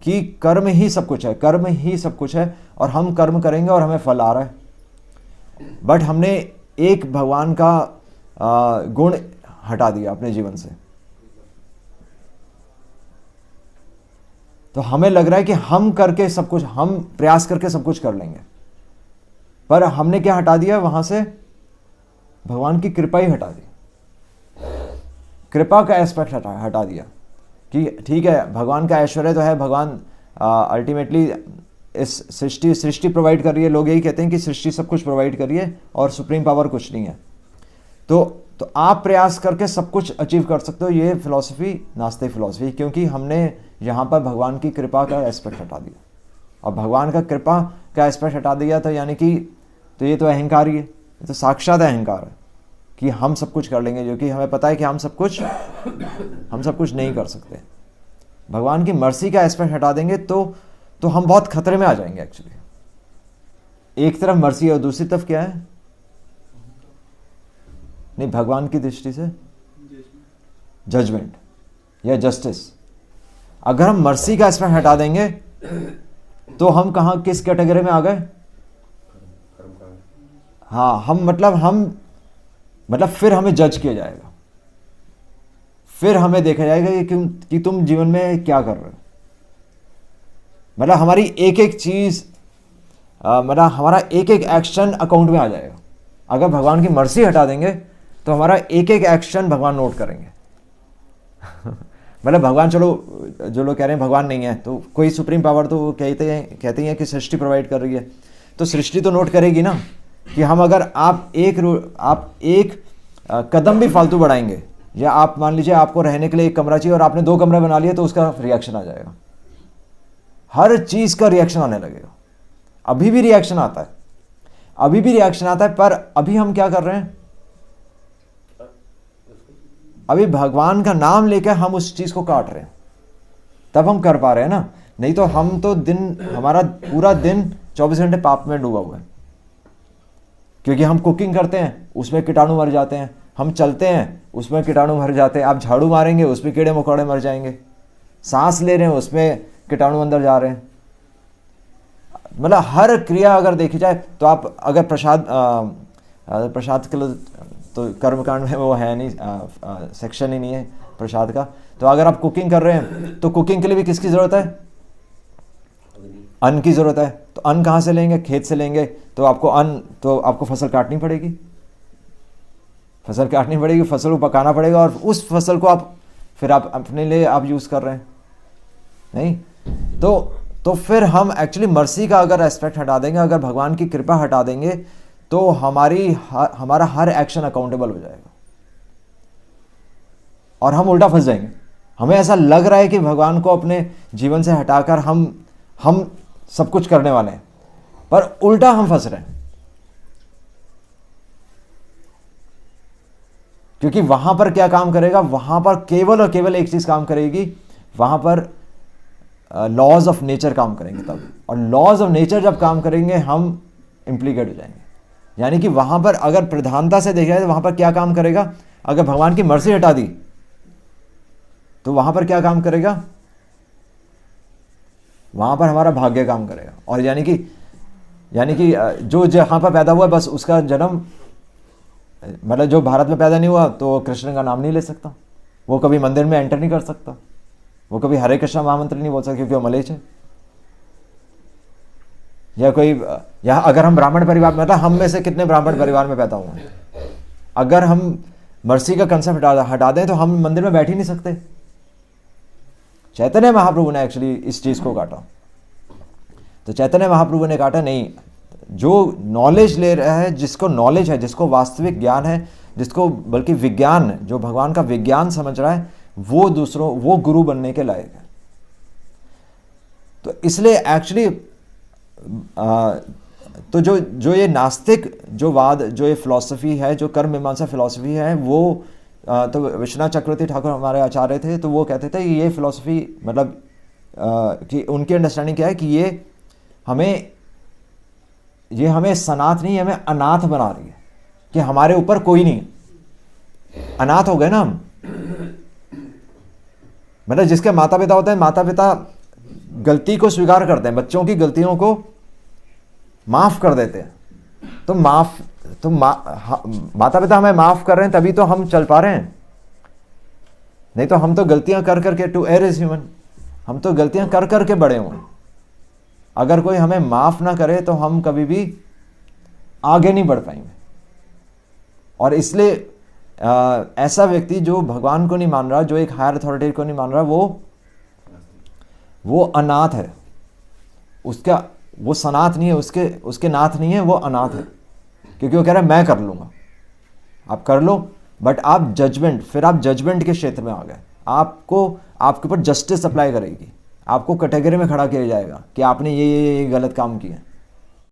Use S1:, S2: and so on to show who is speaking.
S1: कि कर्म ही सब कुछ है, कर्म ही सब कुछ है और हम कर्म करेंगे और हमें फल आ रहा है। बट हमने एक भगवान का गुण हटा दिया अपने जीवन से। तो हमें लग रहा है कि हम करके सब कुछ, हम प्रयास करके सब कुछ कर लेंगे, पर हमने क्या हटा दिया वहां से? भगवान की कृपा ही हटा दी। कृपा का एस्पेक्ट हटा दिया कि ठीक है, भगवान का ऐश्वर्य तो है, भगवान अल्टीमेटली इस सृष्टि प्रोवाइड कर रही है। लोग यही कहते हैं कि सृष्टि सब कुछ प्रोवाइड कर रही है और सुप्रीम पावर कुछ नहीं है। तो आप प्रयास करके सब कुछ अचीव कर सकते हो। ये फिलॉसफी नास्तिक फिलॉसफी, क्योंकि हमने यहाँ पर भगवान की कृपा का एस्पेक्ट हटा दिया। और भगवान का कृपा का एस्पेक्ट हटा दिया तो यानी कि तो ये तो अहंकार ही है, ये तो साक्षात अहंकार है कि हम सब कुछ कर लेंगे, जो कि हमें पता है कि हम सब कुछ नहीं कर सकते। भगवान की मर्सी का एस्पेक्ट हटा देंगे तो हम बहुत खतरे में आ जाएंगे एक्चुअली। एक तरफ मर्सी है और दूसरी तरफ क्या है? नहीं, भगवान की दृष्टि से जजमेंट या जस्टिस। अगर हम मर्सी का एस्पेक्ट हटा देंगे तो हम कहां, किस कैटेगरी में आ गए? हाँ, हम फिर हमें जज किया जाएगा, फिर हमें देखा जाएगा कि तुम जीवन में क्या कर रहे हो। मतलब हमारी एक एक चीज, मतलब हमारा एक एक एक्शन अकाउंट में आ जाएगा। अगर भगवान की मर्सी हटा देंगे तो हमारा एक एक एक्शन भगवान नोट करेंगे। मतलब भगवान, चलो जो लोग कह रहे हैं भगवान नहीं है, तो कोई सुप्रीम पावर तो कहते हैं कि सृष्टि प्रोवाइड कर रही है, तो सृष्टि तो नोट करेगी ना कि हम अगर आप एक कदम भी फालतू बढ़ाएंगे, या आप मान लीजिए आपको रहने के लिए एक कमरा चाहिए और आपने 2 कमरे बना लिए, तो उसका रिएक्शन आ जाएगा। हर चीज का रिएक्शन आने लगेगा। अभी भी रिएक्शन आता है, पर अभी हम क्या कर रहे हैं? अभी भगवान का नाम लेकर हम उस चीज को काट रहे हैं, तब हम कर पा रहे हैं ना। नहीं तो हम तो हमारा पूरा दिन 24 घंटे पाप में डूबा हुआ है। क्योंकि हम कुकिंग करते हैं, उसमें कीटाणु मर जाते हैं, हम चलते हैं, उसमें कीटाणु मर जाते हैं, आप झाड़ू मारेंगे, उसमें कीड़े मकोड़े मर जाएंगे, सांस ले रहे हैं, उसमें कीटाणु अंदर जा रहे हैं। मतलब हर क्रिया अगर देखी जाए तो आप अगर प्रसाद के लिए तो कर्मकांड में वो है नहीं, सेक्शन ही नहीं है प्रसाद का। तो अगर आप कुकिंग कर रहे हैं तो कुकिंग के लिए भी किसकी जरूरत है? अन्न की जरूरत है। तो अन्न कहाँ से लेंगे? खेत से लेंगे। तो आपको फसल काटनी पड़ेगी, फसल को पकाना पड़ेगा, और उस फसल को आप अपने लिए आप यूज कर रहे हैं। नहीं तो फिर हम एक्चुअली मर्सी का अगर एस्पेक्ट हटा देंगे, अगर भगवान की कृपा हटा देंगे, तो हमारा हर एक्शन अकाउंटेबल हो जाएगा और हम उल्टा फंस जाएंगे। हमें ऐसा लग रहा है कि भगवान को अपने जीवन से हटाकर हम सब कुछ करने वाले हैं, पर उल्टा हम फंस रहे हैं। क्योंकि वहां पर क्या काम करेगा? वहां पर केवल और केवल एक चीज काम करेगी, वहां पर लॉज ऑफ नेचर काम करेंगे तब। और लॉज ऑफ नेचर जब काम करेंगे हम इंप्लीकेट हो जाएंगे। यानी कि वहां पर अगर प्रधानता से देखा जाए तो वहां पर क्या काम करेगा? अगर भगवान की मर्जी हटा दी तो वहां पर क्या काम करेगा? वहां पर हमारा भाग्य काम करेगा। और यानी कि जो जहां पर पैदा हुआ बस उसका जन्म, मतलब जो भारत में पैदा नहीं हुआ तो कृष्ण का नाम नहीं ले सकता, वो कभी मंदिर में एंटर नहीं कर सकता, वो कभी हरे कृष्ण महामंत्र नहीं बोल सकता क्योंकि वो मलेच्छ है। या अगर हम ब्राह्मण परिवार में, मतलब हम में से कितने ब्राह्मण परिवार में पैदा हुए, अगर हम मर्सी का कंसेप्ट हटा दें तो हम मंदिर में बैठ ही नहीं सकते। चैतन्य महाप्रभु ने एक्चुअली इस चीज को काटा। तो चैतन्य महाप्रभु ने काटा नहीं, जो नॉलेज ले रहा है, जिसको नॉलेज है, जिसको वास्तविक ज्ञान है, जिसको बल्कि विज्ञान, जो भगवान का विज्ञान समझ रहा है, वो गुरु बनने के लायक है। तो इसलिए एक्चुअली तो जो ये नास्तिक जो वाद, जो ये फिलॉसफी है, जो कर्म मीमांसा फिलॉसफी है, वो तो विश्वनाथ चक्रवर्ती ठाकुर हमारे आचार्य थे, तो वो कहते थे कि ये फिलॉसफी मतलब कि उनकी अंडरस्टैंडिंग क्या है कि ये हमें सनाथ नहीं, हमें अनाथ बना रही है, कि हमारे ऊपर कोई नहीं, अनाथ हो गए ना हम। मतलब जिसके माता पिता होते हैं, माता पिता गलती को स्वीकार करते हैं, बच्चों की गलतियों को माफ कर देते हैं। तो माता पिता हमें माफ कर रहे हैं तभी तो हम चल पा रहे हैं, नहीं तो हम तो गलतियां कर करके, टू एयर इज ह्यूमन, हम तो गलतियां कर करके बड़े हुए। अगर कोई हमें माफ ना करे तो हम कभी भी आगे नहीं बढ़ पाएंगे। और इसलिए ऐसा व्यक्ति जो भगवान को नहीं मान रहा, जो एक हायर अथॉरिटी को नहीं मान रहा, वो अनाथ है। उसका वो सनाथ नहीं है, उसके नाथ नहीं है, वो अनाथ है, क्योंकि वो कह रहा है मैं कर लूंगा। आप कर लो, बट आप जजमेंट के क्षेत्र में आ गए। आपके ऊपर जस्टिस अप्लाई करेगी, आपको कैटेगरी में खड़ा किया जाएगा कि आपने ये गलत काम किए।